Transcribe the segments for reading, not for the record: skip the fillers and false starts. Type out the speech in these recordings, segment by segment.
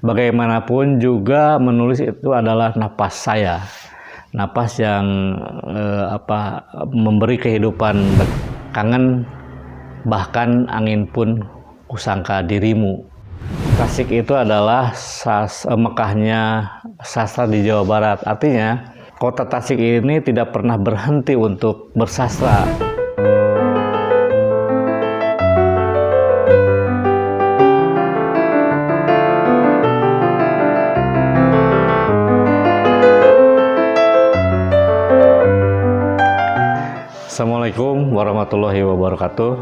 bagaimanapun juga menulis itu adalah napas saya, napas yang memberi kehidupan. Kangen bahkan angin pun kusangka dirimu. Tasik itu adalah Mekahnya sastra di Jawa Barat. Artinya kota Tasik ini tidak pernah berhenti untuk bersastra. Assalamualaikum warahmatullahi wabarakatuh.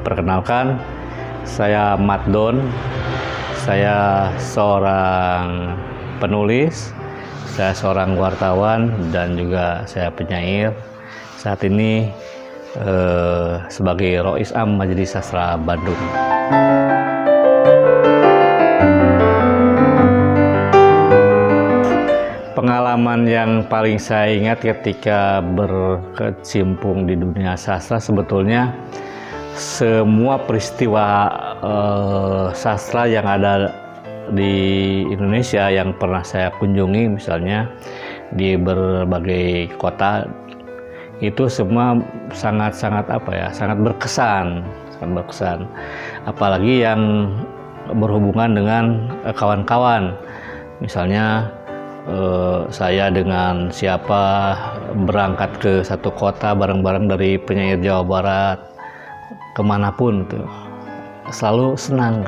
Perkenalkan, saya Matdon. Saya seorang penulis, saya seorang wartawan, dan juga saya penyair. Saat ini sebagai Rois Am Majelis Sastra Bandung. Pengalaman yang paling saya ingat ketika berkecimpung di dunia sastra, sebetulnya semua peristiwa sastra yang ada di Indonesia yang pernah saya kunjungi, misalnya di berbagai kota, itu semua sangat berkesan. Apalagi yang berhubungan dengan kawan-kawan, misalnya saya dengan siapa berangkat ke satu kota bareng-bareng dari penyair Jawa Barat kemanapun, gitu. Selalu senang.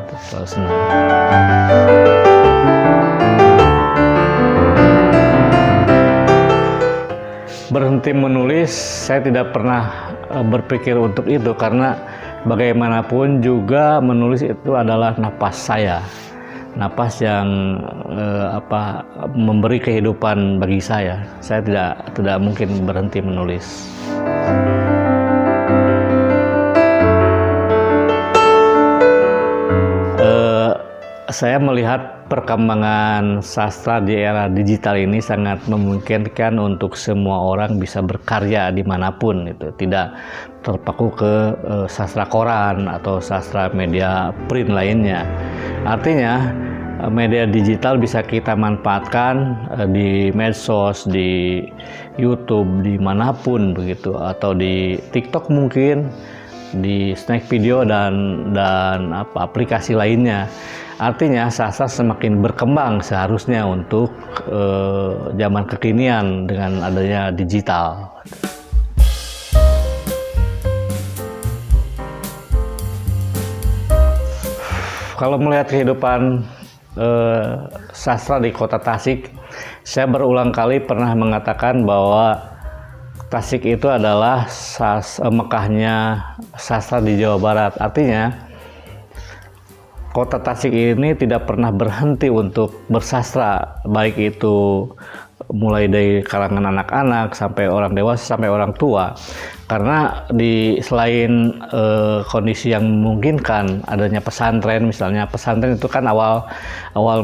Berhenti menulis, saya tidak pernah berpikir untuk itu, karena bagaimanapun juga menulis itu adalah napas saya, napas yang memberi kehidupan bagi saya. Saya tidak mungkin berhenti menulis. Saya melihat perkembangan sastra di era digital ini sangat memungkinkan untuk semua orang bisa berkarya dimanapun, itu tidak terpaku ke sastra koran atau sastra media print lainnya. Artinya media digital bisa kita manfaatkan di medsos, di YouTube, dimanapun begitu, atau di TikTok mungkin, di Snack Video dan aplikasi lainnya. Artinya sastra semakin berkembang seharusnya untuk zaman kekinian dengan adanya digital. Kalau melihat kehidupan sastra di kota Tasik, saya berulang kali pernah mengatakan bahwa Tasik itu adalah Mekahnya sastra di Jawa Barat. Artinya kota Tasik ini tidak pernah berhenti untuk bersastra, baik itu mulai dari kalangan anak-anak sampai orang dewasa sampai orang tua. Karena selain kondisi yang memungkinkan adanya pesantren, misalnya pesantren itu kan awal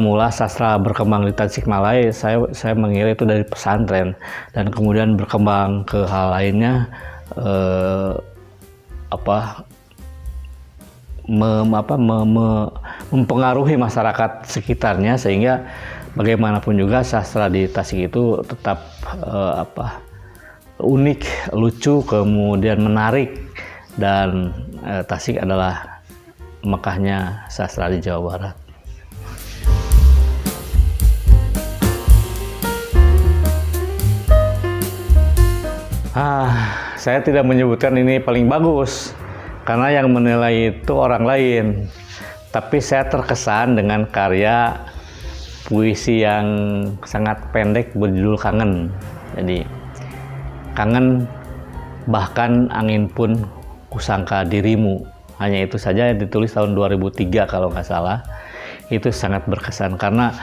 mula sastra berkembang di Tasikmalaya, saya mengira itu dari pesantren, dan kemudian berkembang ke hal lainnya, mempengaruhi masyarakat sekitarnya, sehingga bagaimanapun juga sastra di Tasik itu tetap unik, lucu, kemudian menarik, dan Tasik adalah Mekahnya sastra di Jawa Barat. Saya tidak menyebutkan ini paling bagus, karena yang menilai itu orang lain. Tapi saya terkesan dengan karya puisi yang sangat pendek berjudul Kangen. Jadi, kangen bahkan angin pun kusangka dirimu. Hanya itu saja, yang ditulis tahun 2003 kalau nggak salah. Itu sangat berkesan karena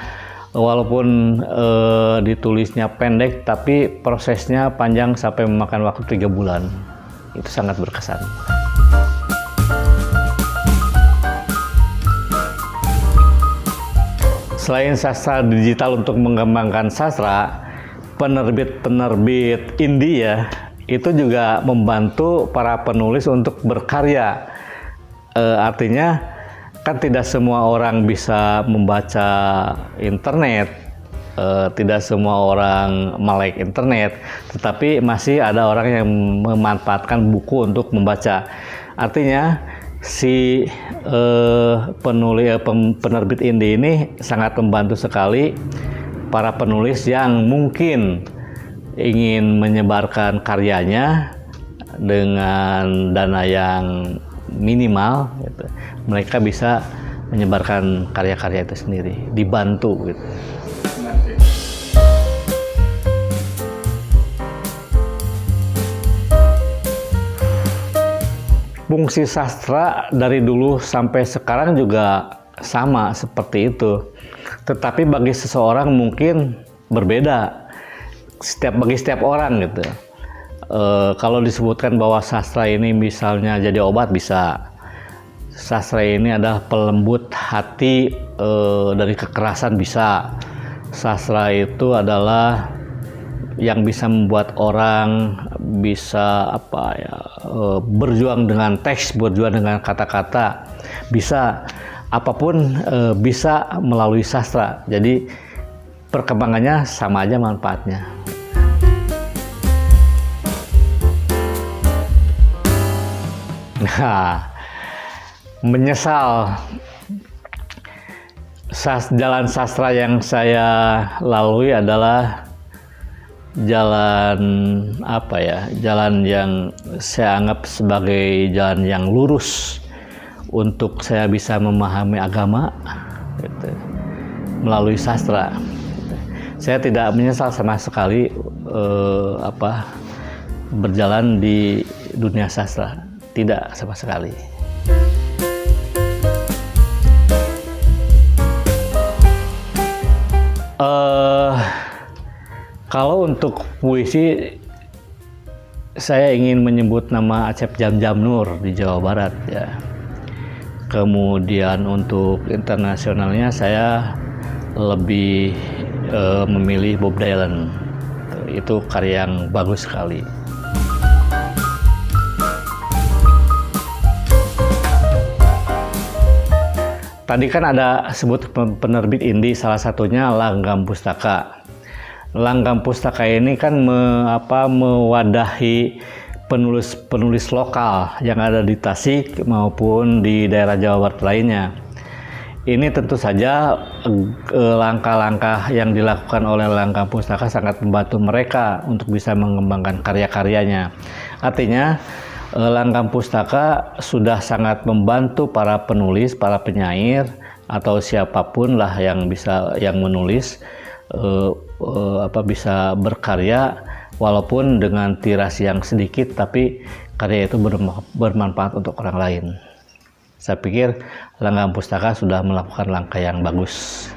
walaupun ditulisnya pendek, tapi prosesnya panjang sampai memakan waktu 3 bulan. Itu sangat berkesan. Selain sastra digital untuk mengembangkan sastra, penerbit-penerbit indie itu juga membantu para penulis untuk berkarya. Artinya kan tidak semua orang bisa membaca internet, tidak semua orang melek internet, tetapi masih ada orang yang memanfaatkan buku untuk membaca. Artinya si penerbit indie ini sangat membantu sekali para penulis yang mungkin ingin menyebarkan karyanya dengan dana yang minimal, gitu. Mereka bisa menyebarkan karya-karya itu sendiri, dibantu gitu. Fungsi sastra dari dulu sampai sekarang juga sama seperti itu. Tetapi bagi seseorang mungkin berbeda. Bagi setiap orang gitu. Kalau disebutkan bahwa sastra ini misalnya jadi obat, bisa. Sastra ini adalah pelembut hati dari kekerasan, bisa. Sastra itu adalah yang bisa membuat orang bisa berjuang dengan teks, berjuang dengan kata-kata, bisa apapun bisa melalui sastra. Jadi perkembangannya sama aja manfaatnya. Nah, menyesal jalan sastra yang saya lalui adalah jalan jalan yang saya anggap sebagai jalan yang lurus untuk saya bisa memahami agama, gitu, melalui sastra. Saya tidak menyesal sama sekali berjalan di dunia sastra, tidak sama sekali. Kalau untuk puisi, saya ingin menyebut nama Acep Jamjamnur di Jawa Barat, ya. Kemudian untuk internasionalnya saya lebih memilih Bob Dylan. Itu karya yang bagus sekali. Tadi kan ada sebut penerbit indie, salah satunya Langgam Pustaka. Langgam Pustaka ini kan mewadahi penulis-penulis lokal yang ada di Tasik maupun di daerah Jawa Barat lainnya. Ini tentu saja langkah-langkah yang dilakukan oleh Langgam Pustaka sangat membantu mereka untuk bisa mengembangkan karya-karyanya. Artinya Langgam Pustaka sudah sangat membantu para penulis, para penyair atau siapapun lah yang menulis bisa berkarya walaupun dengan tiras yang sedikit, tapi karya itu bermanfaat untuk orang lain. Saya pikir Langgam Pustaka sudah melakukan langkah yang bagus.